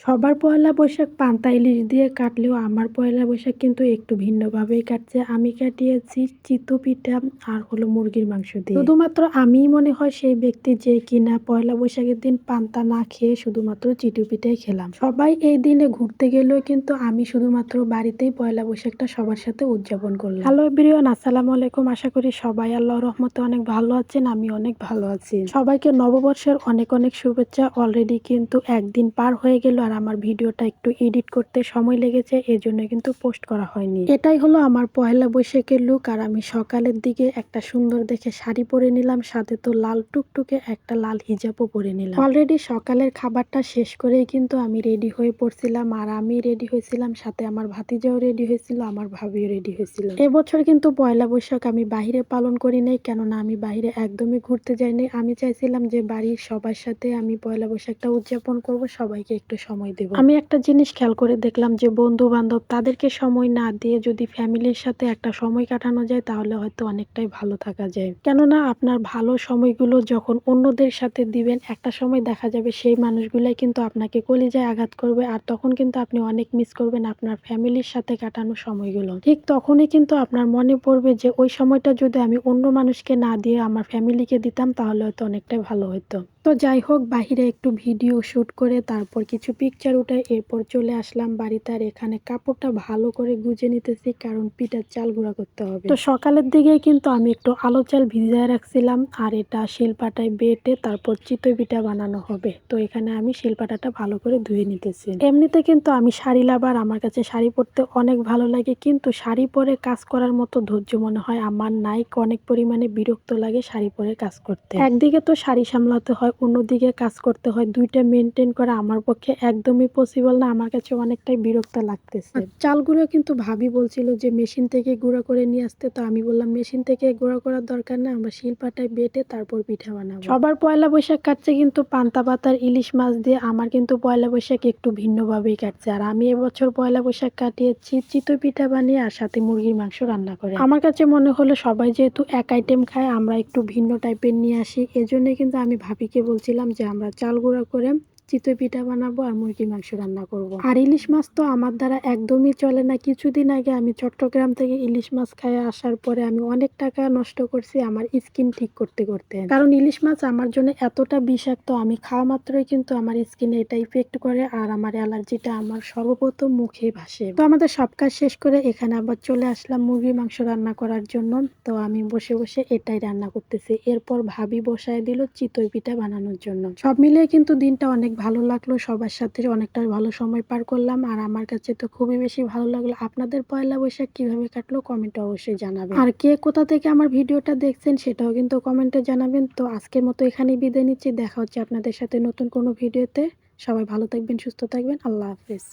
সবার পয়লা বৈশাখ পান্তা ইলিশ দিয়ে কাটলেও আমার পয়লা বৈশাখ কিন্তু একটু ভিন্নভাবেই কাটছে। আমি কাটিয়েছি চিতই পিঠা আর হলো মুরগির মাংস দিয়ে। শুধুমাত্র আমিই মনে হয় সেই ব্যক্তি যে কিনা পয়লা বৈশাখের দিন পান্তা না খেয়ে শুধুমাত্র চিতই পিঠাই খেলাম। সবাই এই দিনে ঘুরতে গেলেও কিন্তু আমি শুধুমাত্র বাড়িতেই পয়লা বৈশাখটা সবার সাথে উদযাপন করলাম। হ্যালো এভরিওয়ান, আসসালামু আলাইকুম। আশা করি সবাই আল্লাহর রহমতে অনেক ভালো আছেন, আমি অনেক ভালো আছি। সবাইকে নববর্ষের অনেক অনেক শুভেচ্ছা। অলরেডি কিন্তু একদিন পার হয়ে গেল আর আমার ভিডিওটা একটু এডিট করতে সময় লেগেছে, এজন্য কিন্তু পোস্ট করা হয়নি। এটাই হলো আমার পয়লা বৈশাখের লুক। আর আমি সকালের দিকে একটা সুন্দর দেখে শাড়ি পরে নিলাম, সাথে তো লাল টুকটুকে একটা লাল হিজাবও পরে নিলাম। অলরেডি সকালের খাবারটা শেষ করেই কিন্তু আমি রেডি হয়ে পড়ছিলাম, আর আমি রেডি হয়েছিলাম, সাথে আমার ভাতিজাও রেডি হয়েছিল, আমার ভাবিও রেডি হয়েছিল। এবছর কিন্তু পয়লা বৈশাখ আমি বাহিরে পালন করি নাই, কেননা আমি বাহিরে একদমই ঘুরতে যাইনি। আমি চাইছিলাম যে বাড়ির সবার সাথে আমি পয়লা বৈশাখটা উদযাপন করব, সবাইকে একটু সময় দেব। আমি একটা জিনিস খেয়াল করে দেখলাম যে বন্ধু বান্ধব তাদেরকে সময় না দিয়ে যদি ফ্যামিলির সাথে একটা সময় কাটানো যায় তাহলে হয়তো অনেকটাই ভালো থাকা যায়। কেননা আপনার ভালো সময়গুলো যখন অন্যদের সাথে দিবেন, একটা সময় দেখা যাবে সেই মানুষগুলাই কিন্তু আপনাকে কলিজায় আঘাত করবে, আর তখন কিন্তু আপনি অনেক মিস করবেন আপনার ফ্যামিলির সাথে কাটানো সময়গুলো। ঠিক তখনই কিন্তু আপনার মনে পড়বে যে ওই সময়টা যদি আমি অন্য মানুষকে না দিয়ে আমার ফ্যামিলিকে দিতাম তাহলে হয়তো অনেকটাই ভালো হতো। তো যাই হোক, বাহিরে একটু ভিডিও শুট করে তারপর কিছু পিকচার উঠাই, এরপর চলে আসলাম বাড়িতে। আর এখানে কাপড়টা ভালো করে গুজে নিতেছি, কারণ পিঠার চাল গুঁড়া করতে হবে। তো সকালের দিকে কিন্তু আমি একটু আলো চাল ভিজায় রাখছিলাম, আর এটা শিলপাটায় বেটে তারপর চিতই পিঠা বানানো হবে। তো এখানে আমি শিলপাটাটা ভালো করে ধুয়ে নিতেছি। এমনিতে কিন্তু আমি শাড়ি লাভার, আমার কাছে শাড়ি পরতে অনেক ভালো লাগে, কিন্তু শাড়ি পরে কাজ করার মতো ধৈর্য মনে হয় আমার নাই। অনেক পরিমাণে বিরক্ত লাগে শাড়ি পরে কাজ করতে। একদিকে তো শাড়ি সামলাতে হয়, অন্যদিকে কাজ করতে হয়, দুইটা মেনটেন করা আমার পক্ষে একদমই পসিবল না। আমার কাছে অনেকটাই বিরক্ত লাগতেছে। চালগুলো কিন্তু ভাবি বলছিল যে মেশিন থেকে গুঁড়া করে নিয়ে আসতে, তো আমি বললাম মেশিন থেকে গুঁড়া করার দরকার নেই, আমরা শিলপাটায় বেটে তারপর পিঠা বানাবো। সবার পয়লা বৈশাখ কাটছে কিন্তু পান্তা পাতার ইলিশ মাছ দিয়ে, আমার কিন্তু পয়লা বৈশাখ একটু ভিন্নভাবেই কাটছে। আর আমি এবছর পয়লা বৈশাখ কাটিয়েছি চিতই পিঠা বানিয়ে আর সাথে মুরগির মাংস রান্না করে। আমার কাছে মনে হলো সবাই যেহেতু এক আইটেম খায়, আমরা একটু ভিন্ন টাইপের নিয়ে আসি। এজন্য কিন্তু আমি ভাবিকে বলছিলাম যে আমরা চাল গুঁড়া করে চিতই পিঠা বানাবো আর মুরগির মাংস রান্না করব। আর ইলিশ মাছ তো আমার দ্বারা একদমই চলে না। কিছুদিন আগে আমি চট্টগ্রাম থেকে ইলিশ মাছ খাইয়ে আসার পরে আমি অনেক টাকা নষ্ট করছি আমার স্কিন ঠিক করতে করতে, কারণ ইলিশ মাছ আমার জন্য এতটা বিষাক্ত, আমি খাওয়া মাত্রই কিন্তু আমার স্কিনে এটা ইফেক্ট করে, আর আমার অ্যালার্জিটা আমার সর্বপ্রথম মুখে ভাসে। তো আমাদের সব কাজ শেষ করে এখানে আবার চলে আসলাম মুরগির মাংস রান্না করার জন্য। তো আমি বসে বসে এটাই রান্না করতেছি। এরপর ভাবি বসায় দিল চিতই পিঠা বানানোর জন্য। সব মিলিয়ে কিন্তু দিনটা অনেক ভালো লাগলো, সবার সাথে অনেকটা ভালো সময় পার করলাম। আর আমার কাছে তো খুবই বেশি ভালো লাগলো। আপনাদের পয়লা বৈশাখ কিভাবে কাটলো কমেন্টে অবশ্যই জানাবেন, আর কে কোথা থেকে আমার ভিডিওটা দেখছেন সেটাও কিন্তু কমেন্টে জানাবেন। তো আজকের মতো এখানেই বিদায় নিচ্ছি, দেখা হচ্ছে আপনাদের সাথে নতুন কোনো ভিডিওতে। সবাই ভালো থাকবেন, সুস্থ থাকবেন, আল্লাহ হাফেজ।